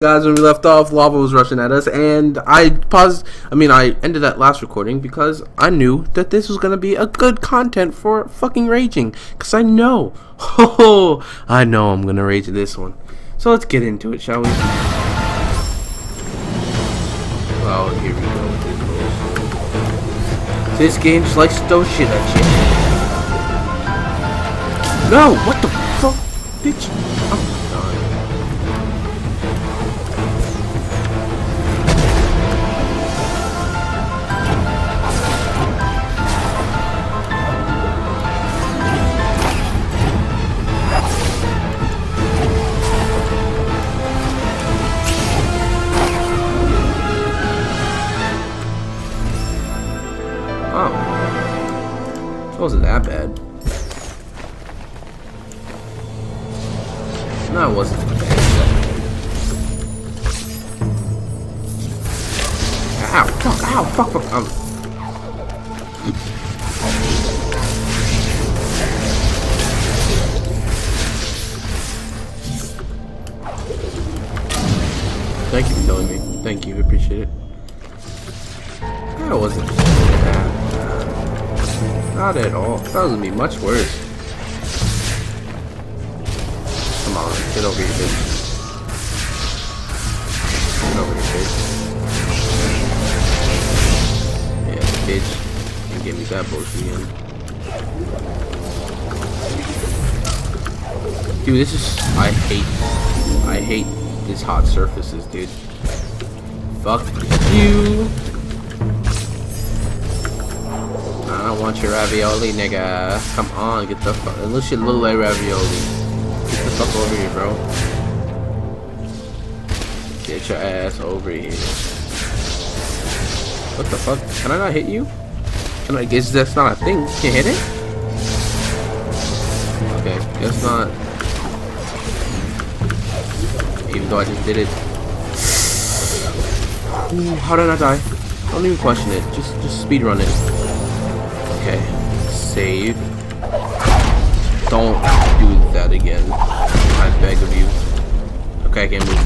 Guys, when we left off, lava was rushing at us, and I ended that last recording because I knew that this was gonna be a good content for fucking raging. Cause I know, I know I'm gonna rage this one. So let's get into it, shall we? Oh, here we go. This game just likes to throw shit at you. No, what the fuck, bitch? Oh my god. Oh, it wasn't that bad. No, it wasn't that bad. Ow, fuck, ow, fuck, fuck, Thank you for telling me. Thank you, appreciate it. That wasn't that bad. Not at all. That was gonna be much worse. Come on, get over here, bitch. Get over here, bitch. Yeah, bitch. You give me that bullshit again. Dude, this is... I hate these hot surfaces, dude. Fuck you. I don't want your ravioli, nigga. Come on, get the fuck. At least you look like ravioli. Get the fuck over here, bro. Get your ass over here. What the fuck? Can I not hit you? Can I guess that's not a thing? Can't hit it? Okay, guess not. Even though I just did it. Ooh, how did I die? Don't even question it. Just speed run it. Okay, save. Don't do that again. I beg of you. Okay, I can't move.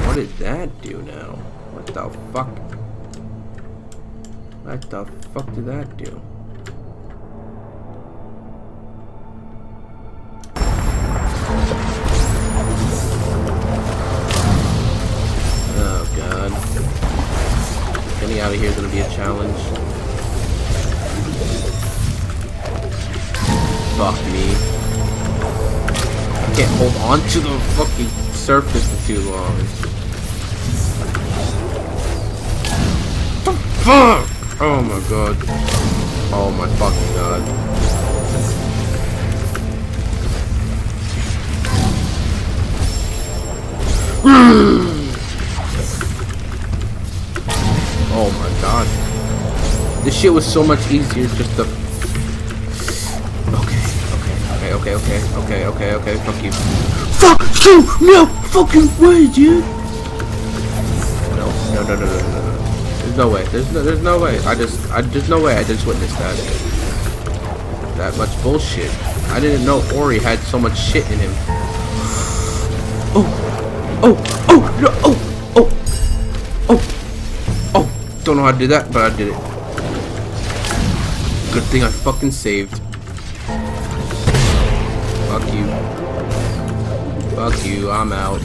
What did that do now? What the fuck? What the fuck did that do? Getting out of here is gonna be a challenge. Fuck me. I can't hold on to the fucking surface for too long. Fuck! Oh my god. Oh my fucking god. Oh my god. This shit was so much easier just to... Okay, fuck you. Fuck you! No fucking way, dude! No. There's no way. There's no way. There's no way I just witnessed that. That much bullshit. I didn't know Ori had so much shit in him. Oh! Don't know how to do that, but I did it. Good thing I fucking saved. Fuck you. Fuck you, I'm out.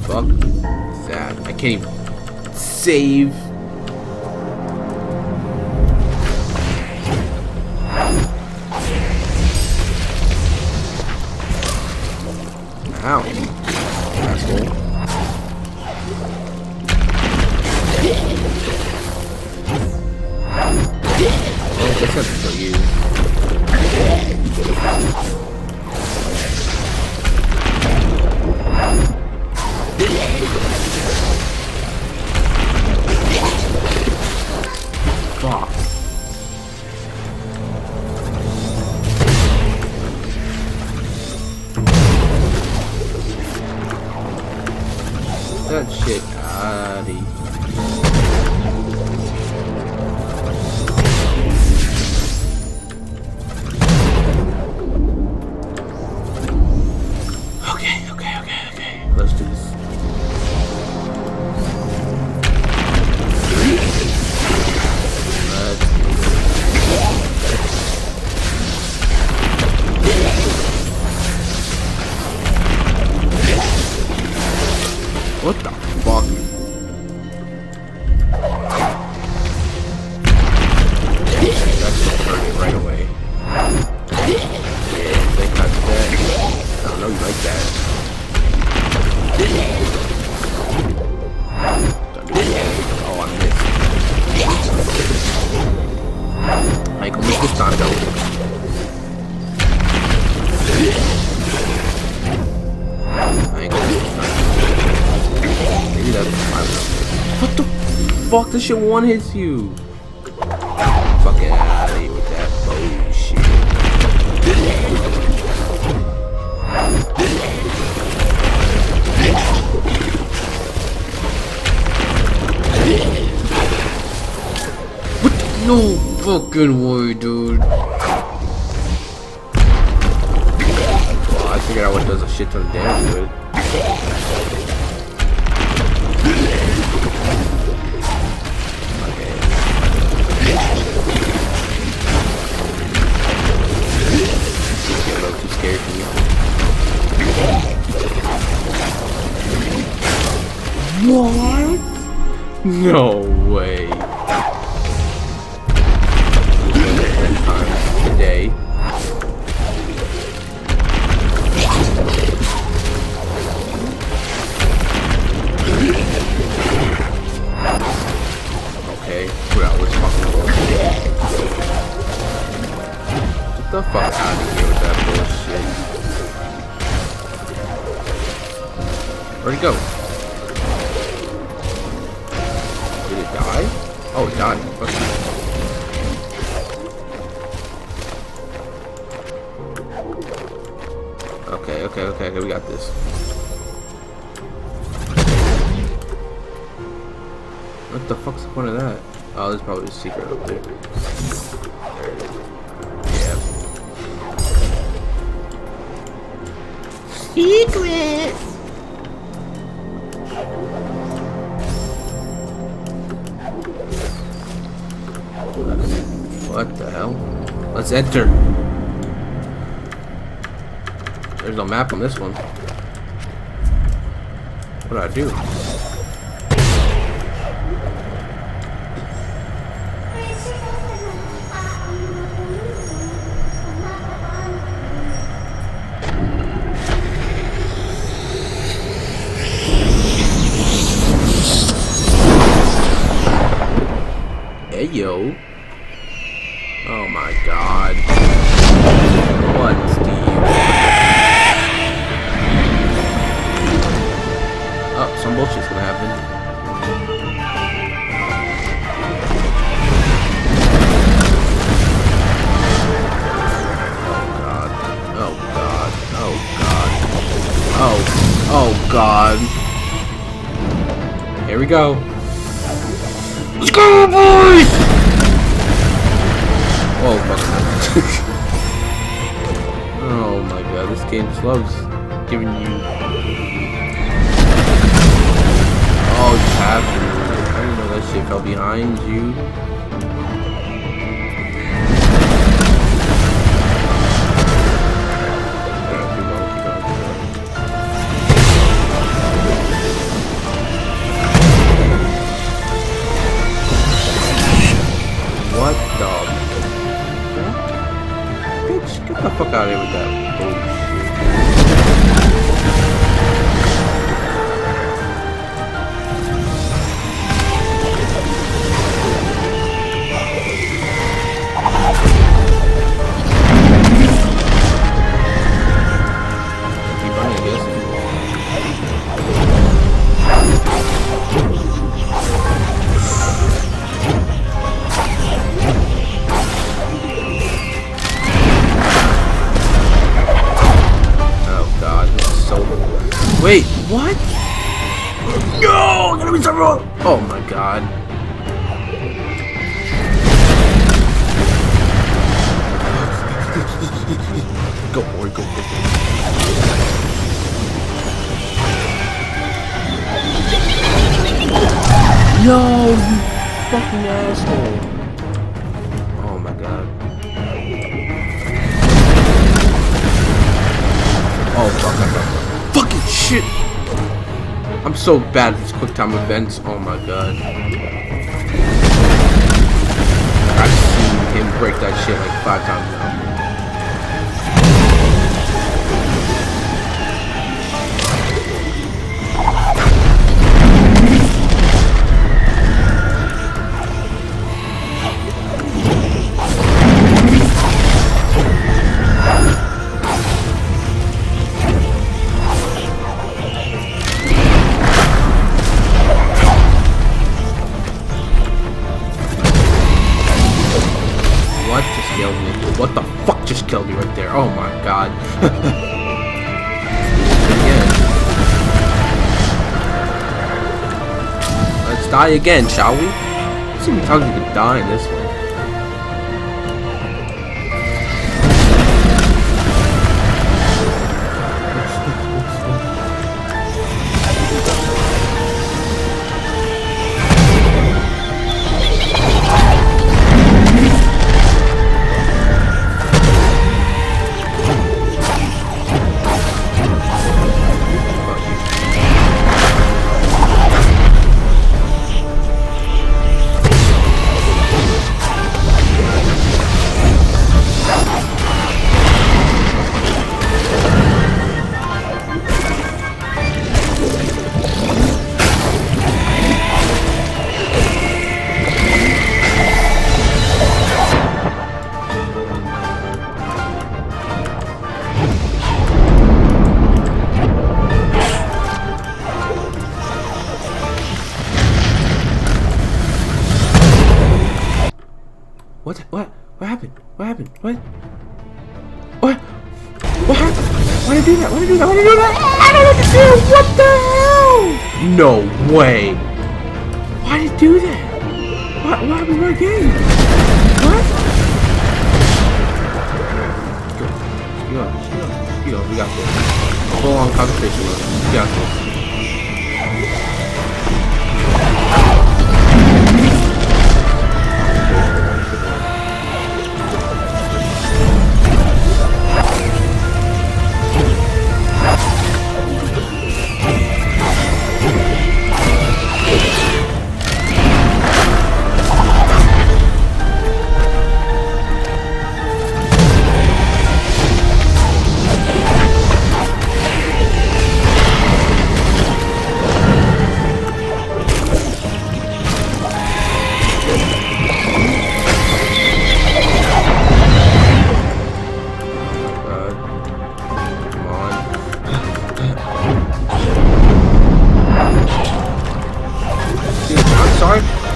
Fuck that. I can't even save. Ow. Asshole. Oh, that's not for you. What the fuck? This shit one hits you. Fuck it out of here with that bullshit. What? No fucking way, dude. Well, I figured out what does a shit ton of damage to it. What? No way. Today. Okay, we're out. We're fucking going. Get the fuck out of here with that bullshit. Where'd he go? Did it die? Oh, it died. Okay, we got this. What the fuck's the point of that? Oh, there's probably a secret up there. Yeah. Secret! What the hell? Let's enter. There's no map on this one. What do I do? Hey yo. Oh my god. What, Steve? Oh, some bullshit's gonna happen. Oh god. Oh god. Oh god. Oh god. Here we go. Let's go, boys! Oh fuck. Oh my god, this game loves giving you. Oh, you have to. I didn't know that shit fell behind you. What the fuck? Bitch, get the fuck out of here with that bullshit. Keep running, I guess. Wait, what? No! I'm gonna be so wrong! Oh my god. Go, boy, go, go, go. No, you fucking asshole. Oh my god. Oh, fuck. Fucking shit! I'm so bad at these quick time events. Oh my god. I've seen him break that shit like 5 times now. What the fuck just killed me right there? Oh my god. Let's die again, shall we? Let's see how many times we can die in this one. What happened? What happened? What? What? What happened? Why did I do that? Why did I do that? Why did I do that? I don't understand. What the hell? No way. Why did I do that? What happened to my game? What? Go. We got this. Full on concentration mode. We got this.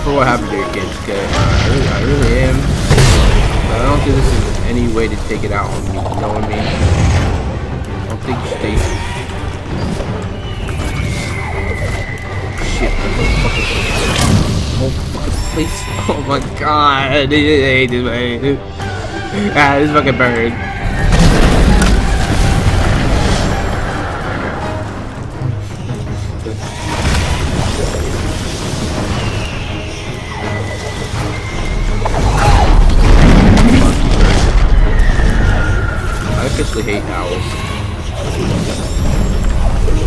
For what happened to your kids, okay? I really am. But I don't think this is any way to take it out on me, you know what I mean? I don't think they... Shit, whole fucking place. Oh my god, I hate this, man. Ah, this fucking bird. I officially hate owls.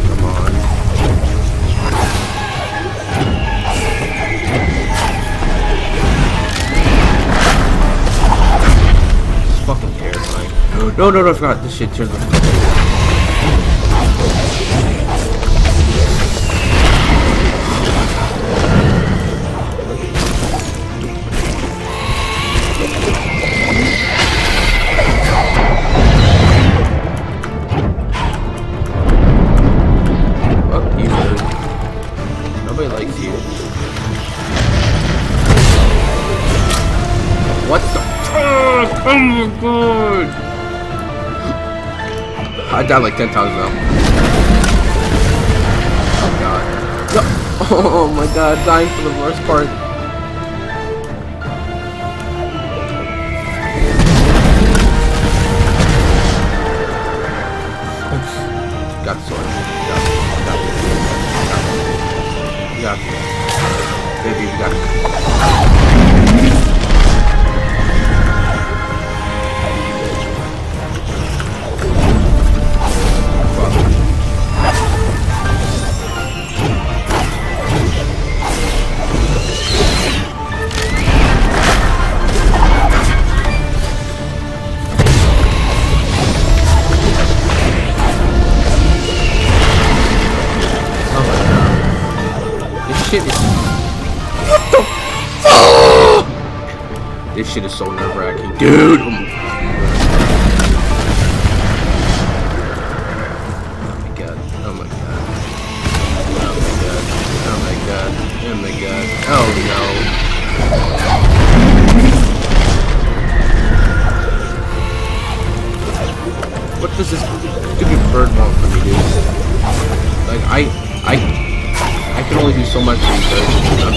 Come on. It's fucking terrifying. No, I forgot. This shit turns off. Nobody likes you. What the fuck? Oh my god! I died like 10 times now. Oh god. No. Oh my god, dying for the worst part. Got the sword. Got it. Baby, we got it. What the fuck? This shit is so nerve-wracking, dude. Oh my god. Oh my god. Oh my god. Oh my god. Oh my god. Oh no. What does this stupid bird want from me, dude? Like, I can only do so much for these birds. I'm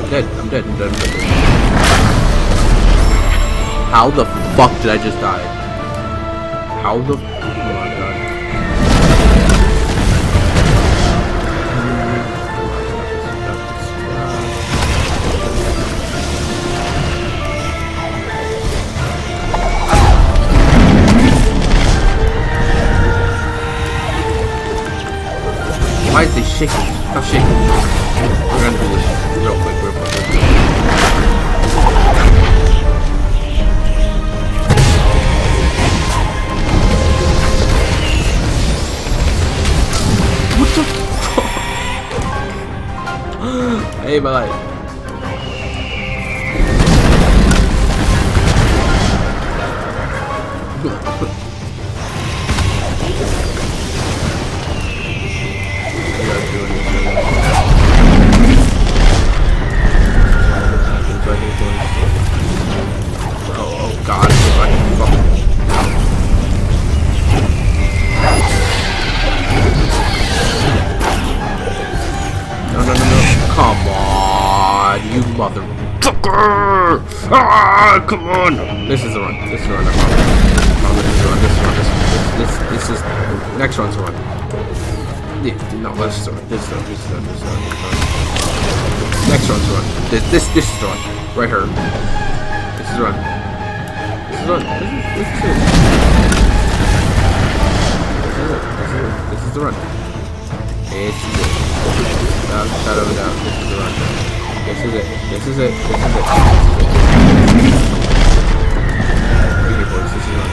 dead. I'm dead. I'm dead. I'm dead. I'm dead. How the fuck did I just die? How the... Oh my god. Why is they shaking? Stop shaking. We're gonna do this real quick. Real quick. What the fuck? I hate my life. Oh god, no. Come on, you motherfucker! Ah, come on! This is the run. This is the run. I promise. This is the run. This is the run. This is next run's the run. Yeah, no, this is the run. This is the run. This is the run. This is the run. Next run's the run. This is the run. Right here. This is the run. This is the run. This is it. This is the run. This is it. Down, shadow, down. This is the run. This is it. This is it. This is it. Right here, boys. This is the run.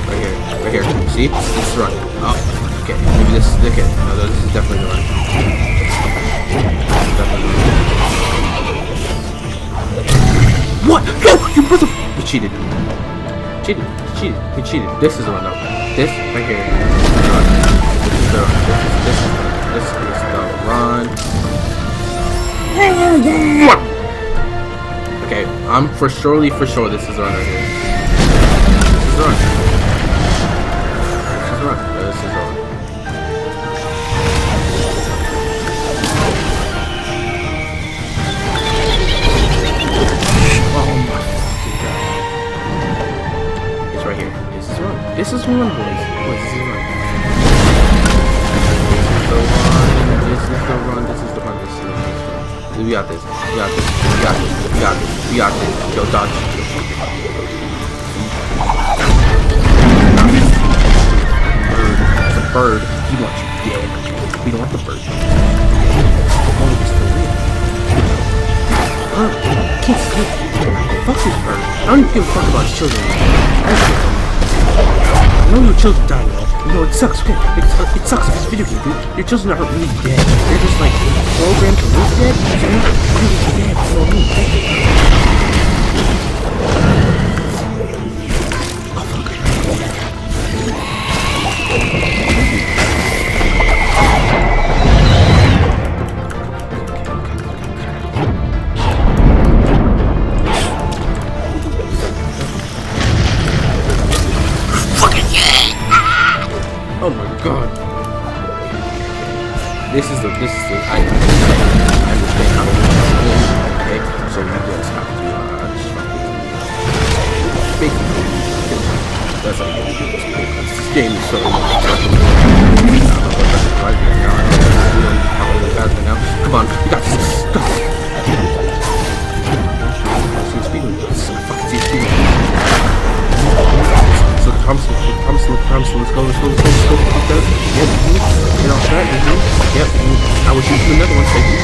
Right here. Right here. See? This is the run. Oh, okay. Maybe this is okay. No, this is definitely the run. Definitely the run. What? No! You mother... You cheated. Cheated. Cheated. You cheated. This is the run though. This right here. This is the run. This is the run. Okay, I'm for sure this is the run right here. This is the run. This is the run. This is the run. Oh my fucking god. It's right here. This is the run. This is the run, boys. Boys, this is the run. This is the run. This is the run. This is the run. We got this. We got this. We got this. We got this. We got this. Yo, dodge. Bird. It's a bird. He wants you dead. We don't want the bird. Oh, he's still real. Fuck this bird. I don't even give a fuck about his children. I know your children die, you know, it sucks, okay? It sucks, it's a video game, dude. Your children aren't really dead. They're just like programmed to live dead, so they're not really dead, you know what I mean? Oh, fuck. Oh my god. This is the, I understand how to win, okay? So you guys have to, just basically, that's how you do this, because this game is so much. Come on, you got this. Go. See speeding. Fucking see speeding. So promise, let's go. Yep, get off that, Yep, I was shooting another one, thank you.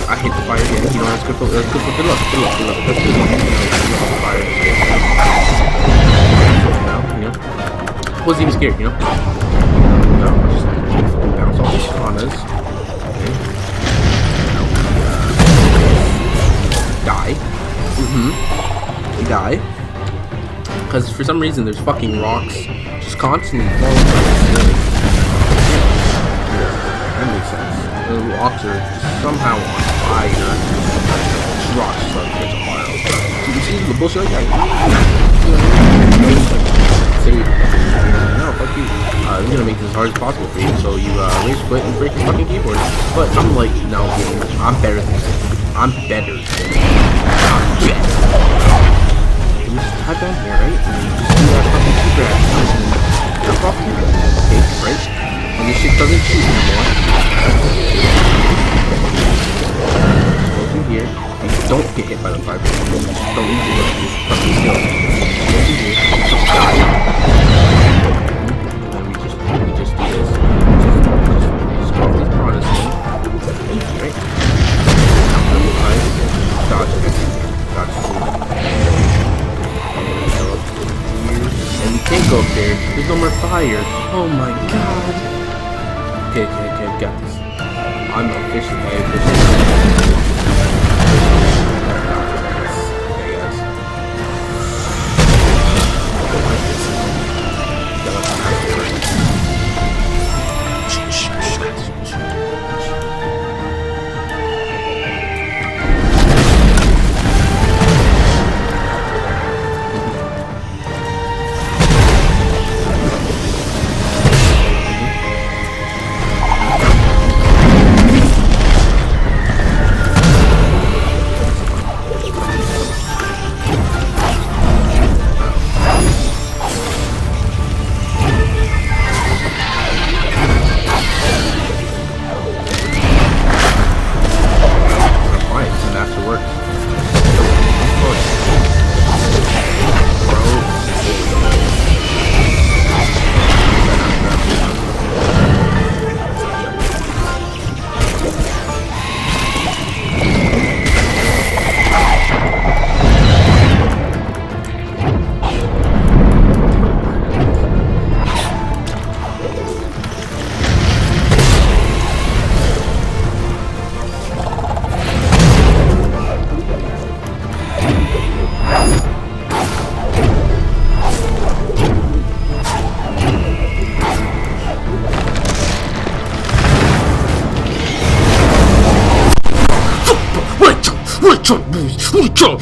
I hit the fire again, you know, that's good for good luck. That's good luck. Fire. Now, you know. Wasn't even scared, you know? No, just bounce off these katanas. Okay. Die. You die. Because for some reason there's fucking rocks just constantly falling from the ceiling. Yeah, that makes sense. The rocks are somehow on fire. Just rocks start to catch on fire. You see the bullshit like that? Say, no, fuck you. I'm gonna make this as hard as possible for you, so you rage quit and break your fucking keyboard. But I'm like, no, I'm better than this. I'm better than this. I'm better. You just type down here, right? And you just do that fucking keyboard action. Jump off here. Okay, right? And this shit doesn't shoot anymore. Go through here. And don't get hit by the fire. Don't need to look at this fucking skill. Go through here. Die. And then we just do this. Just go off these piranhas thing. Right? Dodge it. Dodge it. And we can't go up there. There's no more fire. Oh my god. Okay, got this. I'm officially Okay, guys.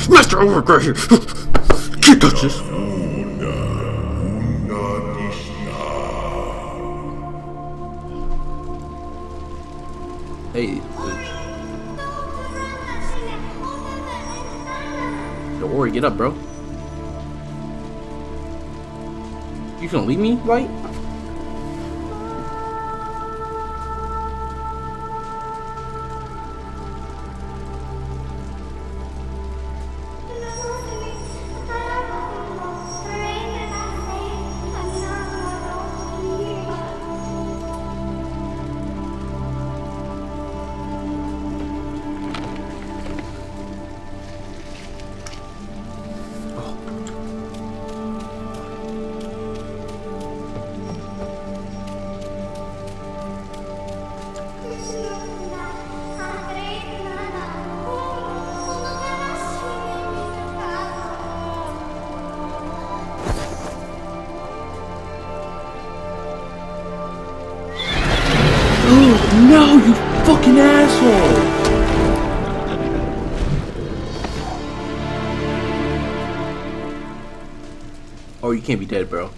Master Overgrowth right here. Can't touch this. Hey, don't worry, get up, bro. You gonna leave me, right? No, you fucking asshole! Oh, you can't be dead, bro.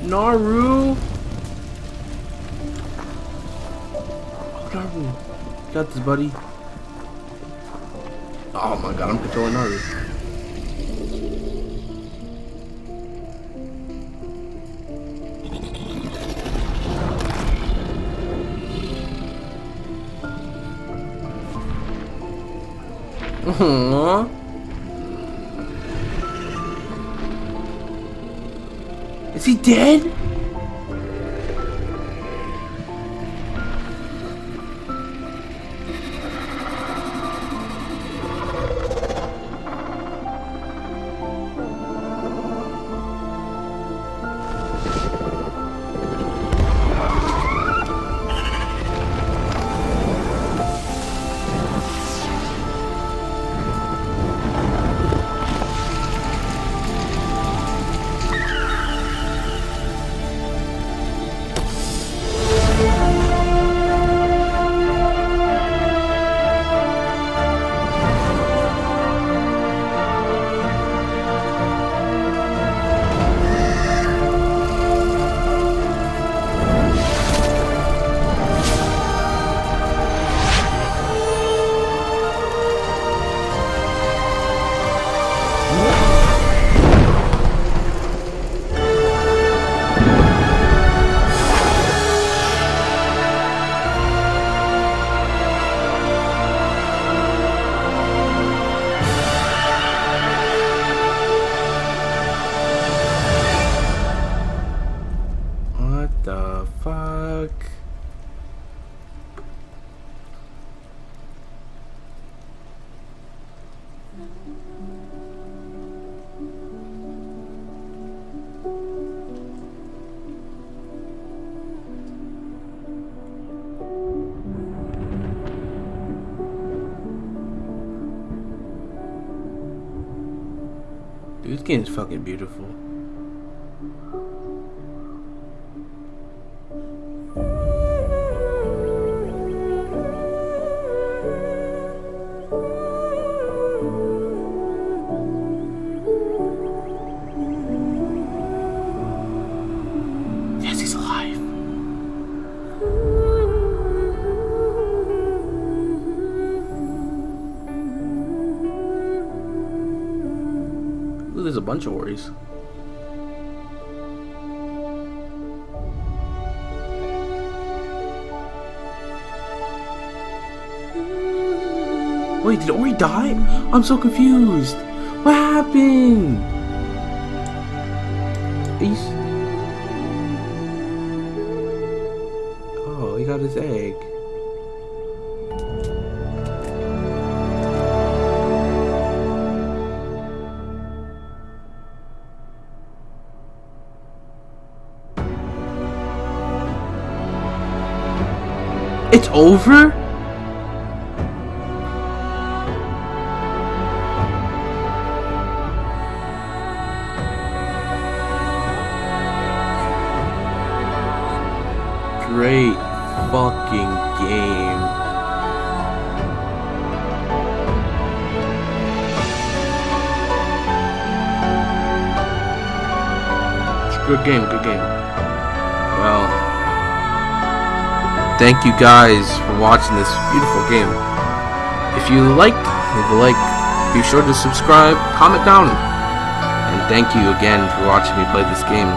Naru! Oh, Naru. Got this, buddy. Oh my god, I'm controlling Naru. Aww. Is he dead? game's fucking beautiful. Yes, he's alive. Ooh, there's a bunch of worries. Wait, did Ori die? I'm so confused. What happened? Oh, he got his egg. It's over? Great fucking game. It's a good game, good game. Well, thank you guys for watching this beautiful game. If you liked, leave a like, be sure to subscribe, comment down. And thank you again for watching me play this game.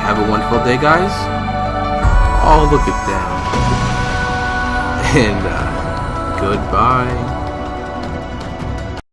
Have a wonderful day, guys. Oh, look at that. And goodbye.